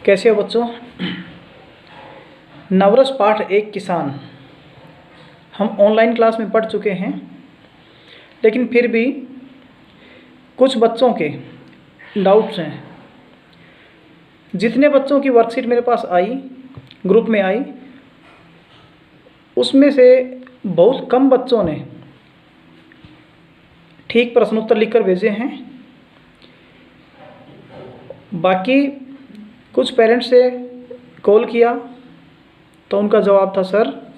कैसे हो बच्चों। नवरस पाठ एक किसान हम ऑनलाइन क्लास में पढ़ चुके हैं, लेकिन फिर भी कुछ बच्चों के डाउट्स हैं। जितने बच्चों की वर्कशीट मेरे पास आई, ग्रुप में आई, उसमें से बहुत कम बच्चों ने ठीक प्रश्न उत्तर लिखकर भेजे हैं। बाकी कुछ पेरेंट्स से कॉल किया तो उनका जवाब था, सर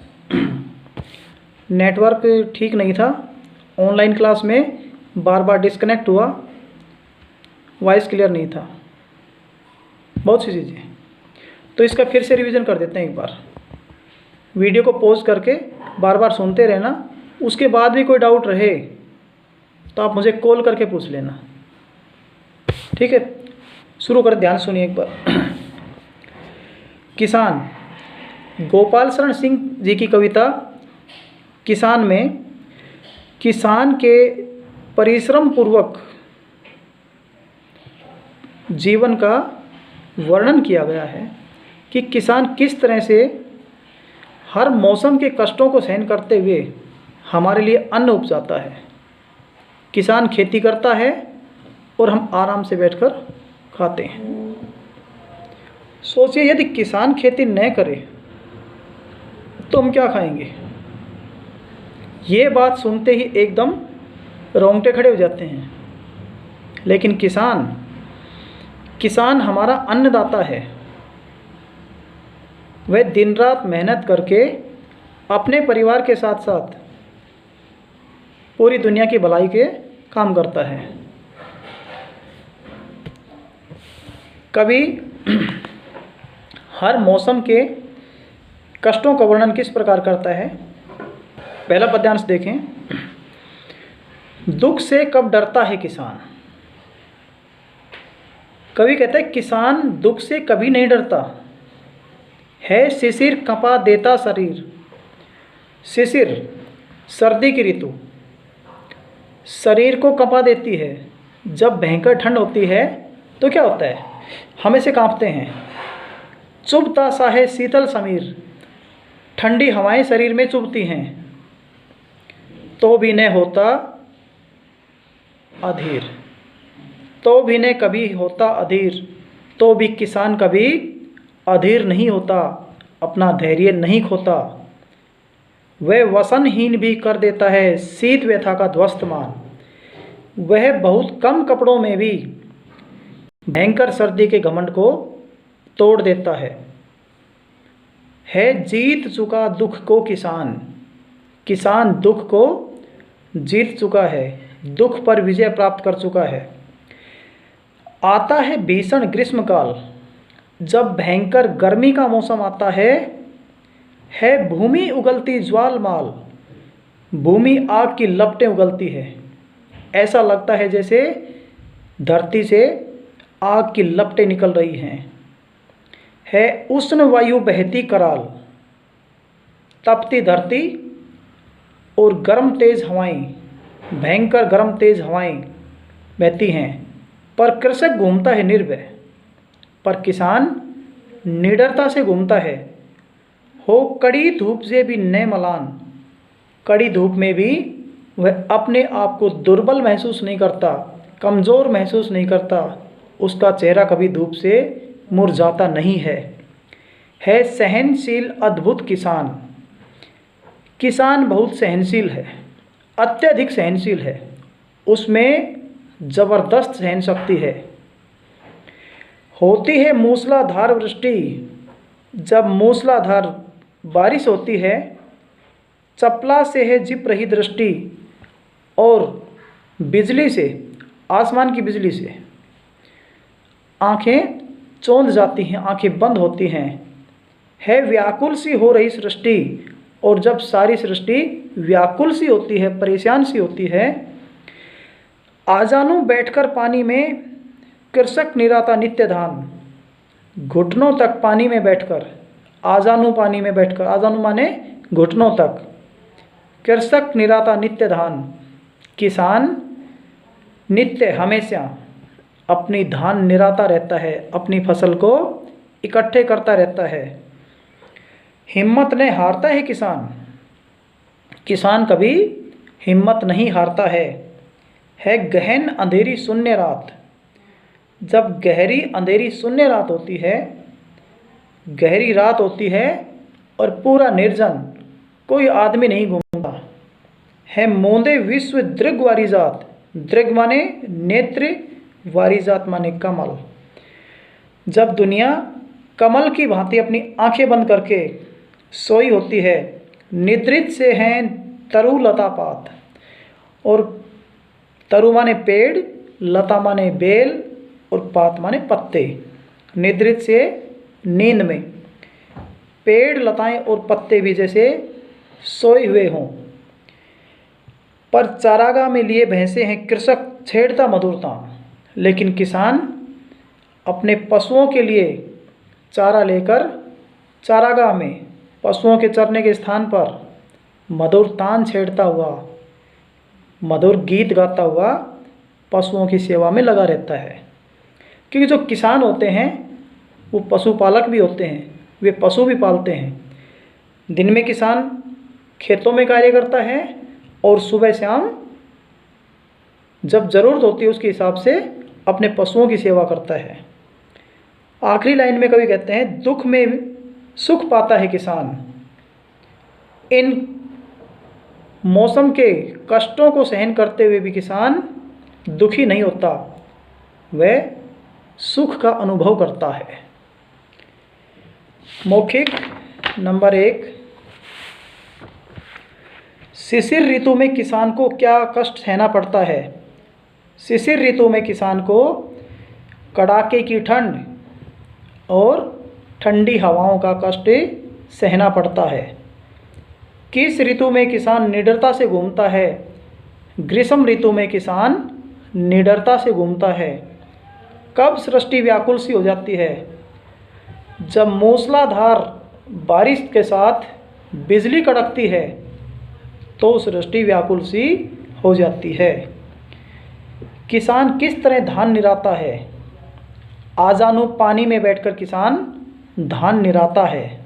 नेटवर्क ठीक नहीं था, ऑनलाइन क्लास में बार बार डिस्कनेक्ट हुआ, वॉइस क्लियर नहीं था, बहुत सी चीज़ें। तो इसका फिर से रिवीजन कर देते हैं एक बार। वीडियो को पॉज करके बार बार सुनते रहना। उसके बाद भी कोई डाउट रहे तो आप मुझे कॉल करके पूछ लेना, ठीक है। शुरू कर, ध्यान सुनिए एक बार। किसान, गोपाल शरण सिंह जी की कविता किसान में किसान के परिश्रम पूर्वक जीवन का वर्णन किया गया है कि किसान किस तरह से हर मौसम के कष्टों को सहन करते हुए हमारे लिए अन्न उपजाता है। किसान खेती करता है और हम आराम से बैठकर खाते हैं। सोचिए, यदि किसान खेती न करे तो हम क्या खाएंगे। ये बात सुनते ही एकदम रोंगटे खड़े हो जाते हैं। लेकिन किसान हमारा अन्नदाता है। वह दिन रात मेहनत करके अपने परिवार के साथ साथ पूरी दुनिया की भलाई के काम करता है। कवि हर मौसम के कष्टों का वर्णन किस प्रकार करता है। पहला पद्यांश देखें। दुख से कब डरता है किसान। कवि कहता है किसान दुख से कभी नहीं डरता है। शिशिर कँपा देता शरीर। शिशिर सर्दी की ऋतु शरीर को कँपा देती है। जब भयंकर ठंड होती है तो क्या होता है, हम ऐसे कांपते हैं। चुभता सा है शीतल समीर। ठंडी हवाएं शरीर में चुभती हैं तो भी न होता अधीर। तो भी न कभी होता अधीर। तो भी किसान कभी अधीर नहीं होता, अपना धैर्य नहीं खोता। वह वसनहीन भी कर देता है शीत व्यथा का ध्वस्तमान। वह बहुत कम कपड़ों में भी भयंकर सर्दी के घमंड को तोड़ देता है जीत चुका दुख को किसान। किसान दुख को जीत चुका है, दुख पर विजय प्राप्त कर चुका है। आता है भीषण ग्रीष्मकाल। जब भयंकर गर्मी का मौसम आता है भूमि उगलती ज्वालमाल। भूमि आग की लपटें उगलती है। ऐसा लगता है जैसे धरती से आग की लपटें निकल रही हैं। है उष्ण वायु बहती कराल। तपती धरती और गर्म तेज हवाएं, भयंकर गर्म तेज हवाएं बहती हैं। पर कृषक घूमता है निर्भय। पर किसान निडरता से घूमता है। हो कड़ी धूप से भी न मलान। कड़ी धूप में भी वह अपने आप को दुर्बल महसूस नहीं करता, कमज़ोर महसूस नहीं करता। उसका चेहरा कभी धूप से मुरझाता नहीं है सहनशील अद्भुत किसान। किसान बहुत सहनशील है, अत्यधिक सहनशील है। उसमें ज़बरदस्त सहन शक्ति है। होती है मूसलाधार वृष्टि। जब मूसलाधार बारिश होती है, चपला से है जिप रही दृष्टि। और बिजली से, आसमान की बिजली से आंखें चौंध जाती हैं, आंखें बंद होती हैं। है व्याकुल सी हो रही सृष्टि। और जब सारी सृष्टि व्याकुल सी होती है, परेशान सी होती है, आ जानू बैठकर पानी में कृषक निराता नित्य धान। घुटनों तक पानी में बैठकर, आ जानू पानी में बैठकर, आ जानू माने घुटनों तक, कृषक निराता नित्य धान। किसान नित्य हमेशा अपनी धान निराता रहता है, अपनी फसल को इकट्ठे करता रहता है। हिम्मत नहीं हारता है किसान, किसान कभी हिम्मत नहीं हारता है गहन अंधेरी शून्य रात। जब गहरी अंधेरी शून्य रात होती है, गहरी रात होती है और पूरा निर्जन, कोई आदमी नहीं घूमता है, मोंदे विश्व दृग वारी जात। दृग माने नेत्र, वारी जात माने कमल। जब दुनिया कमल की भांति अपनी आंखें बंद करके सोई होती है, निद्रित से हैं तरु लता पात। और तरु माने पेड़, लता माने बेल और पात माने पत्ते। निद्रित से नींद में, पेड़, लताएं और पत्ते भी जैसे सोए हुए हों। पर चारागाह में लिए भैंसे हैं कृषक छेड़ता मधुरता। लेकिन किसान अपने पशुओं के लिए चारा लेकर चारागाह में, पशुओं के चरने के स्थान पर मधुर तान छेड़ता हुआ, मधुर गीत गाता हुआ पशुओं की सेवा में लगा रहता है। क्योंकि जो किसान होते हैं वो पशुपालक भी होते हैं, वे पशु भी पालते हैं। दिन में किसान खेतों में कार्य करता है और सुबह शाम जब ज़रूरत होती है उसके हिसाब से अपने पशुओं की सेवा करता है। आखिरी लाइन में कवि कहते हैं, दुख में सुख पाता है किसान। इन मौसम के कष्टों को सहन करते हुए भी किसान दुखी नहीं होता, वह सुख का अनुभव करता है। मौखिक नंबर 1, शिशिर ऋतु में किसान को क्या कष्ट सहना पड़ता है। शिशिर ऋतु में किसान को कड़ाके की ठंड और ठंडी हवाओं का कष्ट सहना पड़ता है। किस ऋतु में किसान निडरता से घूमता है। ग्रीष्म ऋतु में किसान निडरता से घूमता है। कब सृष्टि व्याकुल सी हो जाती है, जब मूसलाधार बारिश के साथ बिजली कड़कती है तो सृष्टि व्याकुल सी हो जाती है। किसान किस तरह धान निराता है। आजानु पानी में बैठकर किसान धान निराता है।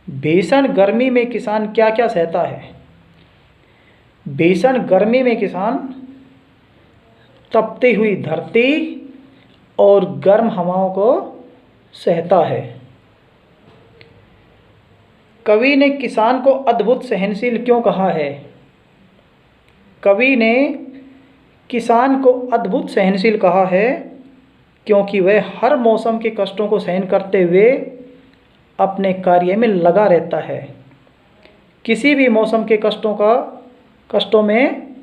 भीषण गर्मी में किसान क्या क्या सहता है। भीषण गर्मी में किसान तपती हुई धरती और गर्म हवाओं को सहता है। कवि ने किसान को अद्भुत सहनशील क्यों कहा है। कवि ने किसान को अद्भुत सहनशील कहा है क्योंकि वह हर मौसम के कष्टों को सहन करते हुए अपने कार्य में लगा रहता है। किसी भी मौसम के कष्टों में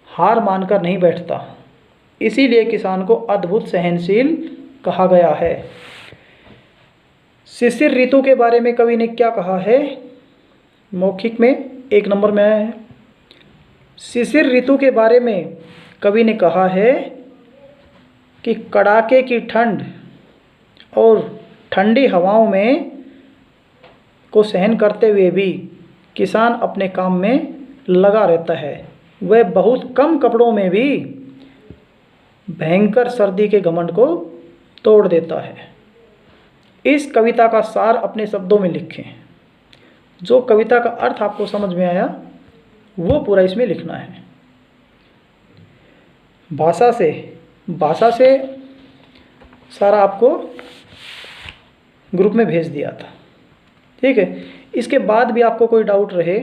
हार मानकर नहीं बैठता। इसीलिए किसान को अद्भुत सहनशील कहा गया है। शिशिर ऋतु के बारे में कवि ने क्या कहा है। मौखिक में 1 नंबर में आया है। शिशिर ऋतु के बारे में कवि ने कहा है कि कड़ाके की ठंड और ठंडी हवाओं में को सहन करते हुए भी किसान अपने काम में लगा रहता है। वह बहुत कम कपड़ों में भी भयंकर सर्दी के घमंड को तोड़ देता है। इस कविता का सार अपने शब्दों में लिखें। जो कविता का अर्थ आपको समझ में आया वो पूरा इसमें लिखना है। भाषा से सारा आपको ग्रुप में भेज दिया था, ठीक है। इसके बाद भी आपको कोई डाउट रहे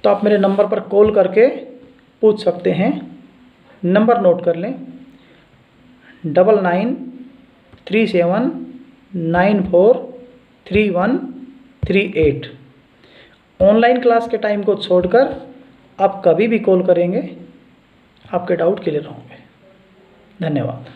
तो आप मेरे नंबर पर कॉल करके पूछ सकते हैं। नंबर नोट कर लें, 9937943138। ऑनलाइन क्लास के टाइम को छोड़कर आप कभी भी कॉल करेंगे, आपके डाउट क्लियर होंगे। धन्यवाद।